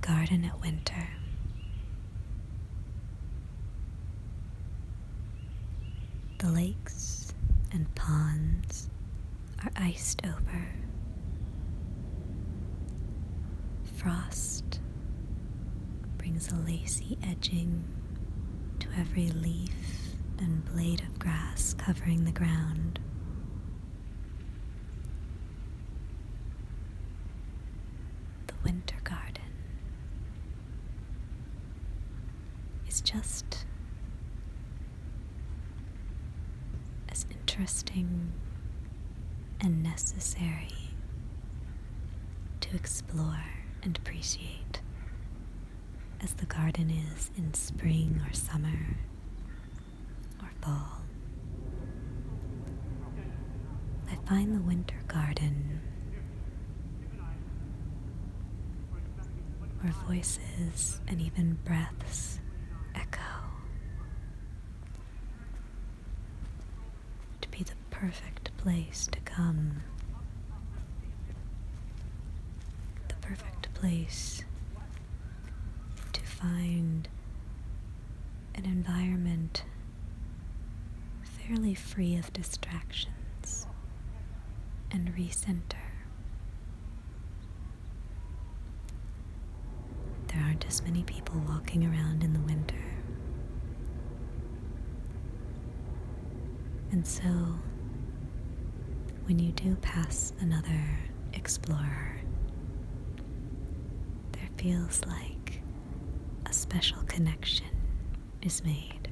garden at winter. The lakes and ponds are iced over. Frost brings a lacy edging to every leaf and blade of grass covering the ground. The winter garden is just as interesting and necessary to explore and appreciate as the garden is in spring or summer or fall. I find the winter garden where voices and even breaths echo to be the perfect place to come, the perfect place to find an environment fairly free of distractions and recenter. There aren't as many people walking around in the winter. And so, when you do pass another explorer, there feels like a special connection is made.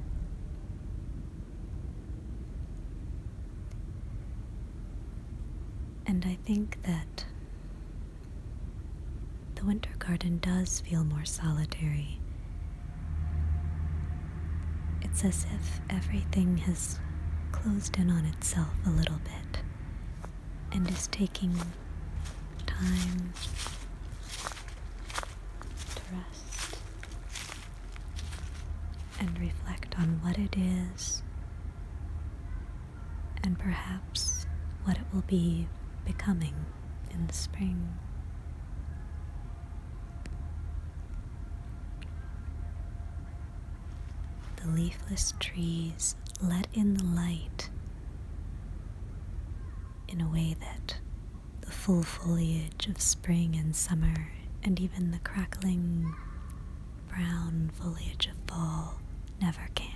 And I think that the winter garden does feel more solitary. It's as if everything has closed in on itself a little bit and is taking time to rest and reflect on what it is and perhaps what it will be becoming in the spring. The leafless trees let in the light in a way that the full foliage of spring and summer and even the crackling brown foliage of fall never can.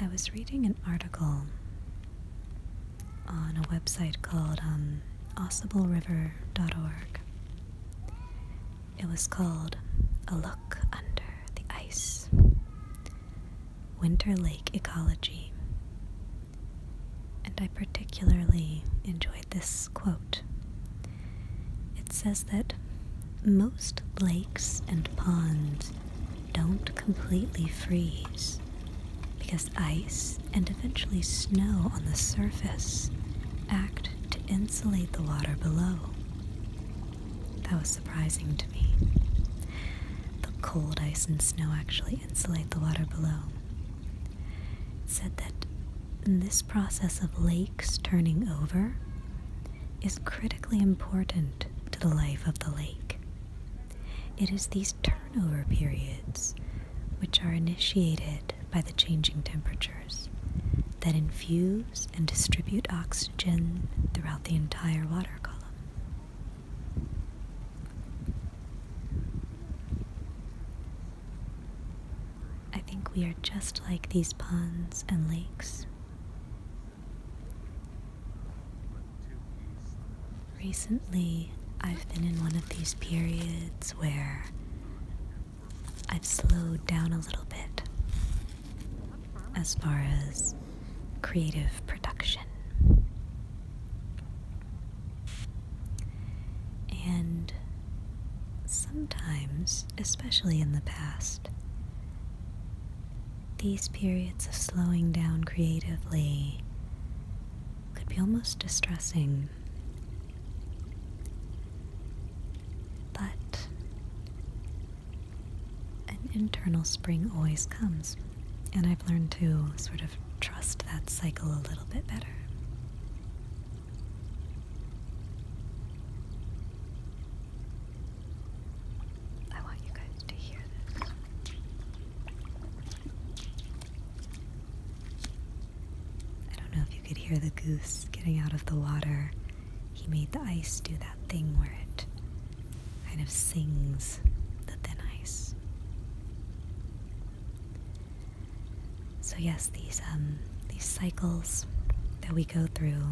I was reading an article on a website called audibleRiver.org. It was called A Look Under the Ice, Winter Lake Ecology. And I particularly enjoyed this quote. It says that most lakes and ponds don't completely freeze because ice and eventually snow on the surface act to insulate the water below. That was surprising to me. The cold ice and snow actually insulate the water below. It said that this process of lakes turning over is critically important to the life of the lake. It is these turnover periods, which are initiated by the changing temperatures, that infuse and distribute oxygen throughout the entire water column. I think we are just like these ponds and lakes. Recently, I've been in one of these periods where I've slowed down a little bit as far as creative production. And sometimes, especially in the past, these periods of slowing down creatively could be almost distressing. But an internal spring always comes, and I've learned to sort of trust that cycle a little bit better. hear the goose getting out of the water, he made the ice do that thing where it kind of sings the thin ice. So yes, these cycles that we go through,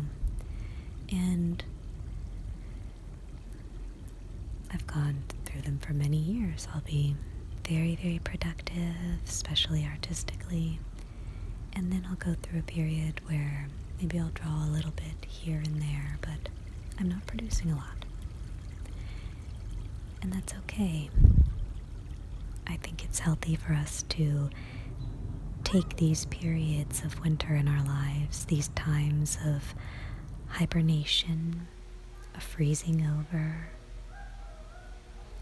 and I've gone through them for many years. I'll be very, very productive, especially artistically, and then I'll go through a period where maybe I'll draw a little bit here and there, but I'm not producing a lot. And that's okay. I think it's healthy for us to take these periods of winter in our lives, these times of hibernation, a freezing over,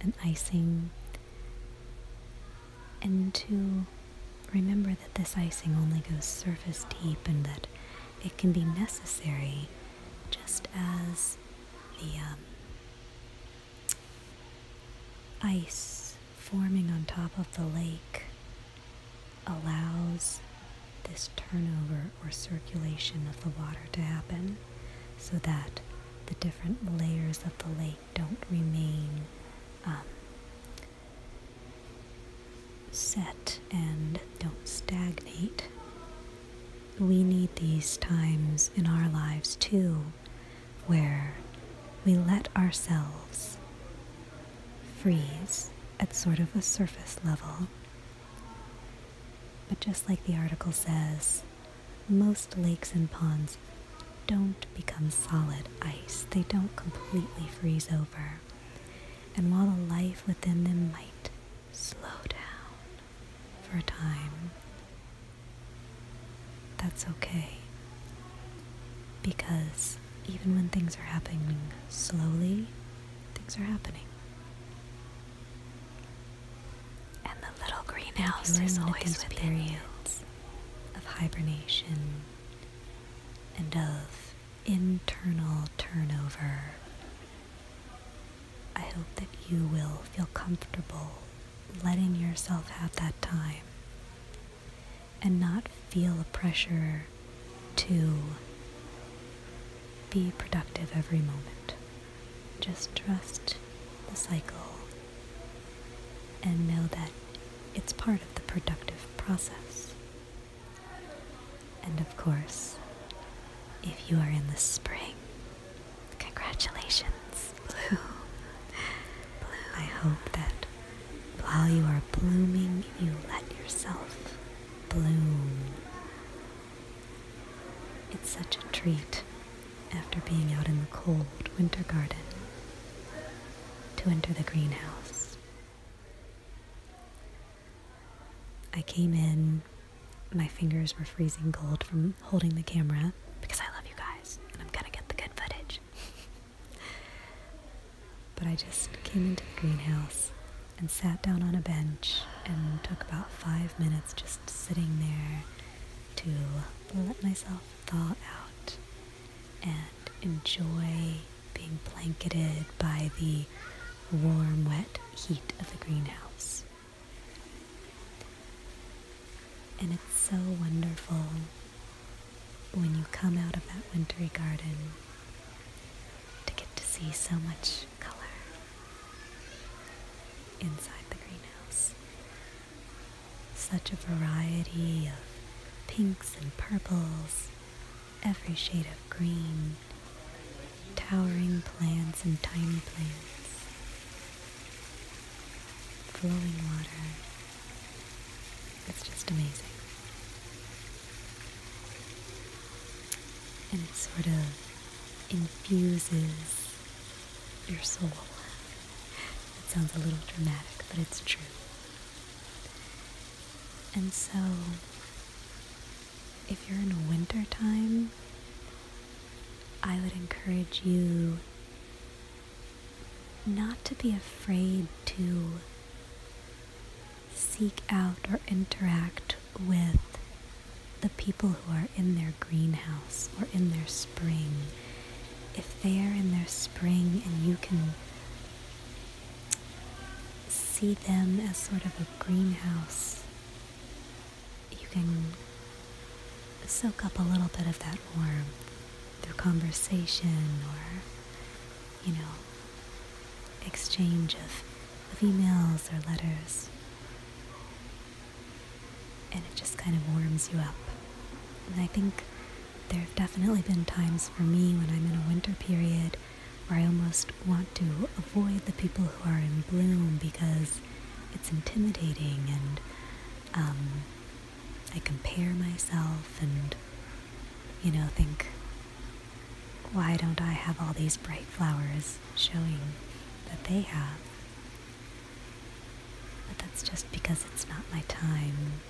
an icing, and to remember that this icing only goes surface deep and that it can be necessary, just as the ice forming on top of the lake allows this turnover or circulation of the water to happen so that the different layers of the lake don't remain set and don't stagnate. We need these times in our lives too, where we let ourselves freeze at sort of a surface level. But just like the article says, most lakes and ponds don't become solid ice. They don't completely freeze over. And while the life within them might slow down for a time, that's okay. Because even when things are happening slowly, things are happening. And the little greenhouse is always within you. Of hibernation and of internal turnover, I hope that you will feel comfortable letting yourself have that time and not feel a pressure to be productive every moment. Just trust the cycle and know that it's part of the productive process. And of course, if you are in the spring, congratulations, bloom. I hope that while you are blooming, you let yourself bloom. It's such a treat after being out in the cold winter garden to enter the greenhouse. I came in, my fingers were freezing cold from holding the camera because I love you guys and I'm gonna get the good footage. But I just came into the greenhouse and sat down on a bench and took about 5 minutes just sitting there to let myself thaw out and enjoy being blanketed by the warm, wet heat of the greenhouse. And it's so wonderful when you come out of that wintry garden to get to see so much color inside the greenhouse. Such a variety of pinks and purples, every shade of green, towering plants and tiny plants, flowing water. It's just amazing. And it sort of infuses your soul. It sounds a little dramatic, but it's true. And so, if you're in a winter time, I would encourage you not to be afraid to seek out or interact with the people who are in their greenhouse or in their spring. If they are in their spring and you can see them as sort of a greenhouse, you can soak up a little bit of that warmth through conversation or, exchange of emails or letters. And it just kind of warms you up. And I think there have definitely been times for me when I'm in a winter period where I almost want to avoid the people who are in bloom because it's intimidating, and I compare myself and, think, why don't I have all these bright flowers showing that they have? But that's just because it's not my time.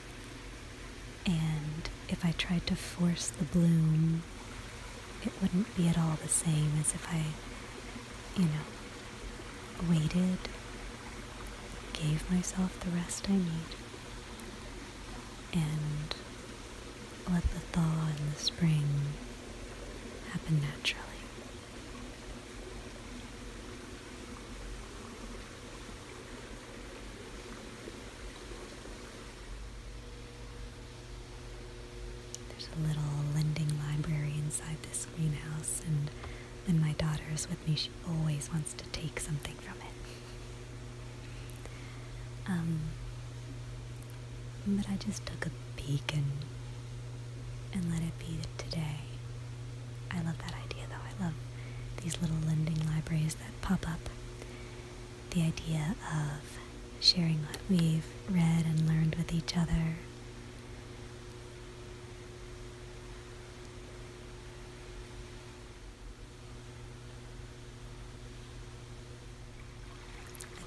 And if I tried to force the bloom, it wouldn't be at all the same as if I, waited, gave myself the rest I need, and let the thaw in the spring happen naturally. There's a little lending library inside this greenhouse, and when my daughter is with me, she always wants to take something from it. But I just took a peek and let it be today. I love that idea, though. I love these little lending libraries that pop up. The idea of sharing what we've read and learned with each other.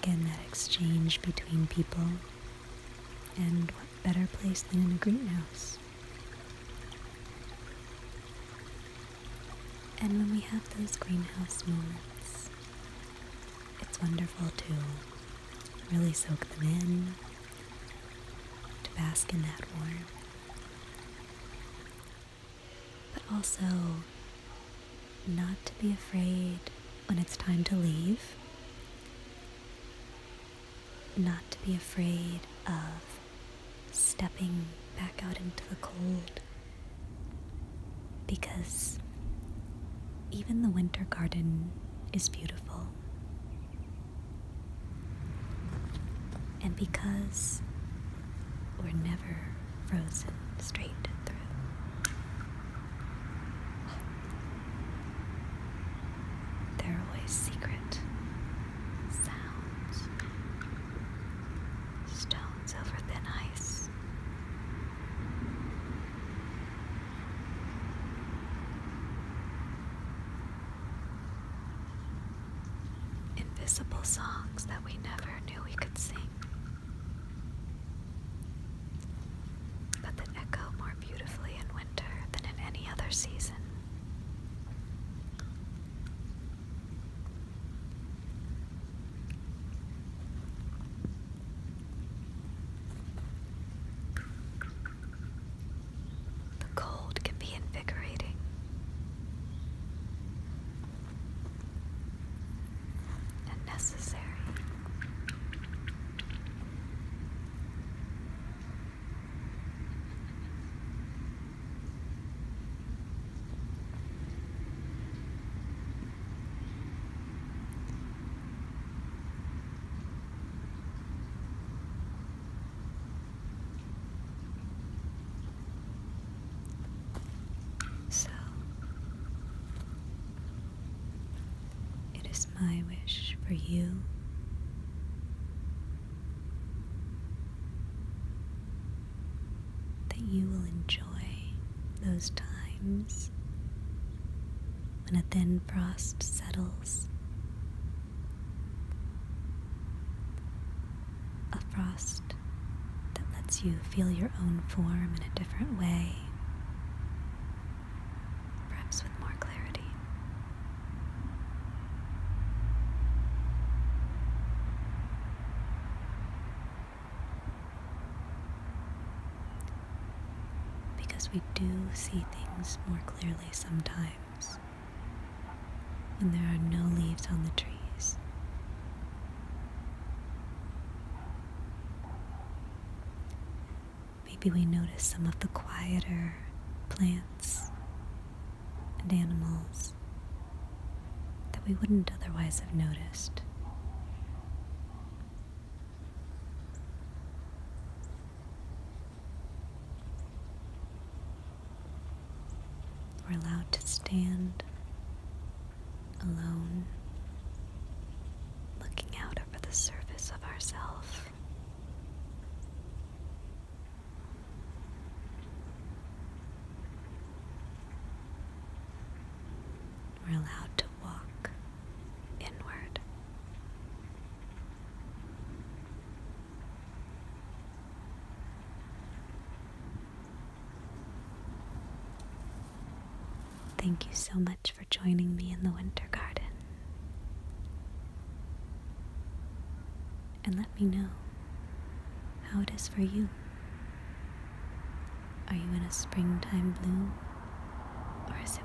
Again, that exchange between people, and what better place than in a greenhouse? And when we have those greenhouse moments, it's wonderful to really soak them in, to bask in that warmth, but also not to be afraid when it's time to leave, not to be afraid of stepping back out into the cold, because even the winter garden is beautiful. And because we're never frozen straight through, there are always secret sounds, stones over thin ice, invisible songs that we never knew we could sing, but that echo more beautifully in winter than in any other season. The cold can be invigorating, and necessary. So, it is my wish for you that you will enjoy those times when a thin frost settles, a frost that lets you feel your own form in a different way, perhaps with more clarity. Because we do see things more clearly sometimes when there are no leaves on the trees. Maybe we notice some of the quieter plants and animals that we wouldn't otherwise have noticed. We're allowed to stand alone, looking out over the surface of ourselves. We're allowed to walk inward. Thank you so much for joining me in the Winter Garden. And let me know how it is for you. Are you in a springtime bloom, or is it